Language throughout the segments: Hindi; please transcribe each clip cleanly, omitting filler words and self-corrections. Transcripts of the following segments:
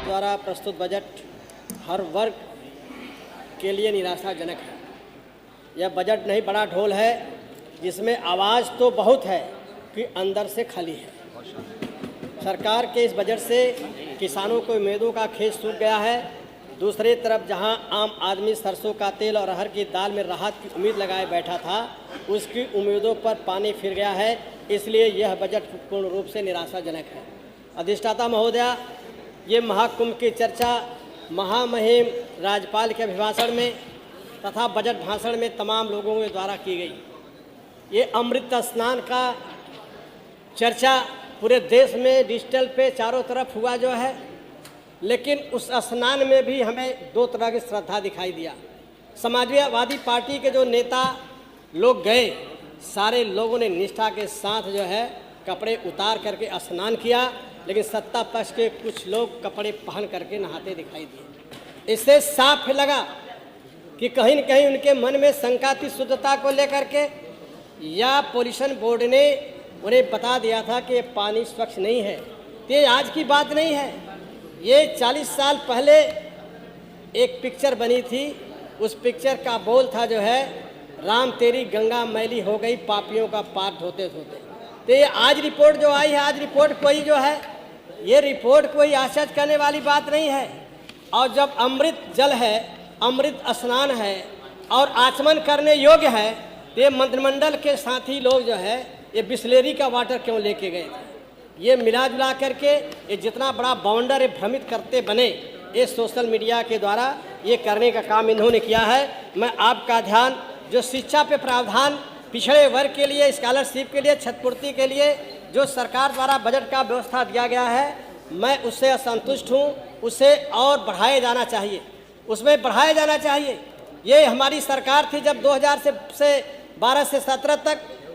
द्वारा प्रस्तुत बजट हर वर्ग के लिए निराशाजनक है। यह बजट नहीं बड़ा ढोल है जिसमें आवाज़ तो बहुत है कि अंदर से खाली है। सरकार के इस बजट से किसानों को उम्मीदों का खेत सूख गया है। दूसरी तरफ जहां आम आदमी सरसों का तेल और अरहर की दाल में राहत की उम्मीद लगाए बैठा था, उसकी उम्मीदों पर पानी फिर गया है। इसलिए यह बजट पूर्ण रूप से निराशाजनक है। अधिष्ठाता महोदया, ये महाकुंभ की चर्चा महामहिम राज्यपाल के अभिभाषण में तथा बजट भाषण में तमाम लोगों के द्वारा की गई। ये अमृत स्नान का चर्चा पूरे देश में डिजिटल पे चारों तरफ हुआ जो है, लेकिन उस स्नान में भी हमें दो तरह की श्रद्धा दिखाई दिया। समाजवादी पार्टी के जो नेता लोग गए, सारे लोगों ने निष्ठा के साथ जो है कपड़े उतार करके स्नान किया, लेकिन सत्ता पक्ष के कुछ लोग कपड़े पहन करके नहाते दिखाई दिए। इससे साफ लगा कि कहीं न कहीं उनके मन में शंका थी शुद्धता को लेकर के, या पोल्यूशन बोर्ड ने उन्हें बता दिया था कि पानी स्वच्छ नहीं है। ये आज की बात नहीं है, ये 40 साल पहले एक पिक्चर बनी थी। उस पिक्चर का बोल था जो है, राम तेरी गंगा मैली हो गई पापियों का पार धोते धोते। तो ये आज रिपोर्ट जो आई है, आज रिपोर्ट कोई जो है, ये रिपोर्ट कोई आश्चर्य करने वाली बात नहीं है। और जब अमृत जल है, अमृत स्नान है और आचमन करने योग्य है, तो ये मंत्रिमंडल के साथी लोग जो है ये बिस्लेरी का वाटर क्यों लेके गए थे? ये मिला जुला करके ये जितना बड़ा बाउंडर है भ्रमित करते बने, ये सोशल मीडिया के द्वारा ये करने का काम इन्होंने किया है। मैं आपका ध्यान जो शिक्षा पे प्रावधान, पिछड़े वर्ग के लिए स्कॉलरशिप के लिए, छात्रवृत्ति के लिए जो सरकार द्वारा बजट का व्यवस्था दिया गया है, मैं उससे असंतुष्ट हूँ। उसे और बढ़ाया जाना चाहिए, उसमें बढ़ाया जाना चाहिए। ये हमारी सरकार थी जब 2000 से 12 से 17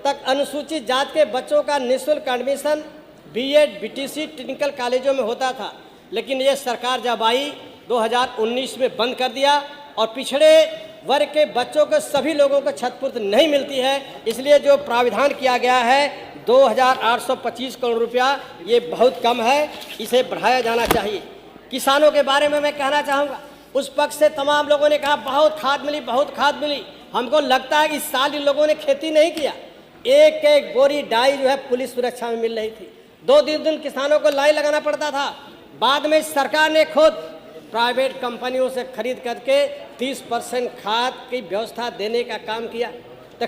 तक अनुसूचित जाति के बच्चों का निःशुल्क एडमिशन बीएड, बीटीसी, टेक्निकल कॉलेजों में होता था, लेकिन ये सरकार जब आई 2019 में बंद कर दिया और पिछड़े वर्ग के बच्चों को, सभी लोगों को छात्रवृत्ति नहीं मिलती है। इसलिए जो प्राविधान किया गया है 2825 करोड़ रुपया, ये बहुत कम है, इसे बढ़ाया जाना चाहिए। किसानों के बारे में मैं कहना चाहूँगा, उस पक्ष से तमाम लोगों ने कहा बहुत खाद मिली, बहुत खाद मिली। हमको लगता है कि इस साल इन लोगों ने खेती नहीं किया। एक एक बोरी डाई जो है पुलिस सुरक्षा में मिल रही थी। 2 दिन किसानों को लाइन लगाना पड़ता था। बाद में सरकार ने खुद प्राइवेट कंपनियों से खरीद करके 30% खाद की व्यवस्था देने का काम किया। तो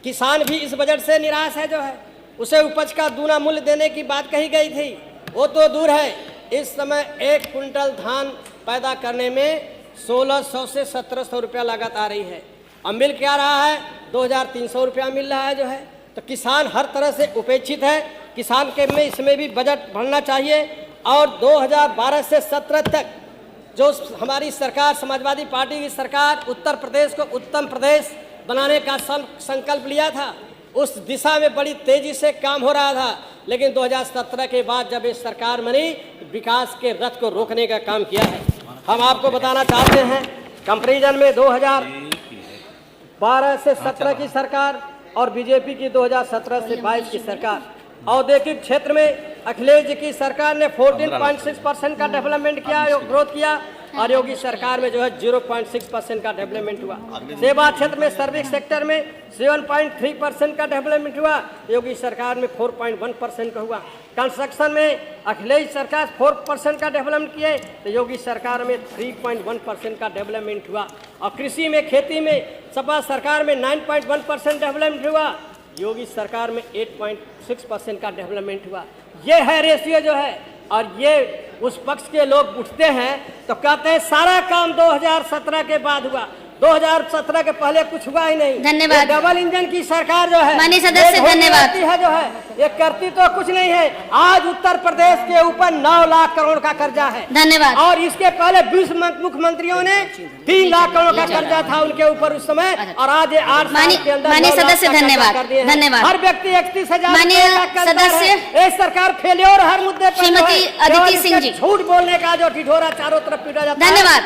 किसान भी इस बजट से निराश है जो है, उसे उपज का दूना मूल्य देने की बात कही गई थी, वो तो दूर है। इस समय 1 कुंटल धान पैदा करने में 1600 से 1700 रुपया लागत आ रही है। अब मिल क्या रहा है? 2300 रुपया मिल रहा है जो है। तो किसान हर तरह से उपेक्षित है। किसान के में इसमें भी बजट बढ़ना चाहिए। और 2012 से 17 तक जो हमारी सरकार, समाजवादी पार्टी की सरकार, उत्तर प्रदेश को उत्तम प्रदेश बनाने का संकल्प लिया था, उस दिशा में बड़ी तेजी से काम हो रहा था। लेकिन 2017 के बाद जब इस सरकार बनी, विकास के रथ को रोकने का काम किया है। हम आपको बताना चाहते हैं, कंपैरिजन में 2012 से 17 की सरकार और बीजेपी की 2017 से 22 की सरकार, औद्योगिक क्षेत्र में अखिलेश जी की सरकार ने 14.6% का डेवलपमेंट किया, ग्रोथ किया, और योगी सरकार में जो है 0.6% का डेवलपमेंट हुआ। सेवा क्षेत्र में, सर्विस सेक्टर में 7.3% का डेवलपमेंट हुआ, योगी सरकार में 4.1% का हुआ। कंस्ट्रक्शन में अखिलेश सरकार 4% का डेवलपमेंट किए, तो योगी सरकार में 3.1% का डेवलपमेंट हुआ। और कृषि में, खेती में सपा सरकार में 9.1% डेवलपमेंट हुआ, योगी सरकार में 8.6% का डेवलपमेंट हुआ। ये है रेशियो जो है। और ये उस पक्ष के लोग उठते हैं तो कहते हैं सारा काम 2017 के बाद हुआ, 2017 के पहले कुछ हुआ ही नहीं। धन्यवाद। डबल इंजन की सरकार जो है, माननीय सदस्य धन्यवाद है जो है, ये करती तो कुछ नहीं है। आज उत्तर प्रदेश के ऊपर 9 लाख करोड़ का कर्जा है। धन्यवाद। और इसके पहले 20 मुख्यमंत्रियों ने 3 लाख करोड़ का कर्जा था उनके ऊपर उस समय, और आज 8 साल के अंदर माननीय सदस्य धन्यवाद। धन्यवाद। हर व्यक्ति 31,000 माननीय सदस्य सरकार फेलियर हर मुद्दे पर श्रीमती अदिति सिंह जी, झूठ बोलने का जो ढिढोरा चारों तरफ पीटा जाता है। धन्यवाद।